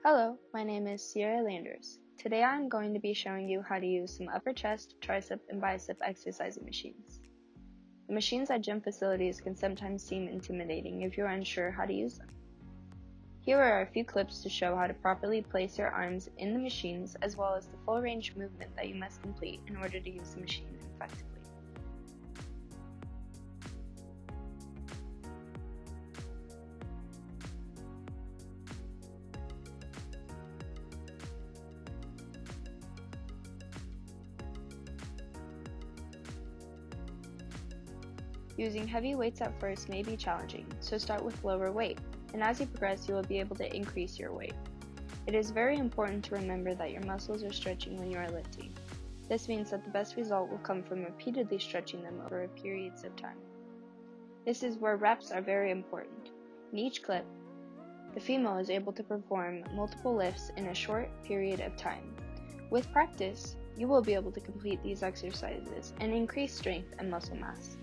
Hello, my name is Sierra Landers. Today I am going to be showing you how to use some upper chest, tricep, and bicep exercising machines. The machines at gym facilities can sometimes seem intimidating if you're unsure how to use them. Here are a few clips to show how to properly place your arms in the machines as well as the full range movement that you must complete in order to use the machine effectively. Using heavy weights at first may be challenging, so start with lower weight, and as you progress you will be able to increase your weight. It is very important to remember that your muscles are stretching when you are lifting. This means that the best result will come from repeatedly stretching them over periods of time. This is where reps are very important. In each clip, the female is able to perform multiple lifts in a short period of time. With practice, you will be able to complete these exercises and increase strength and muscle mass.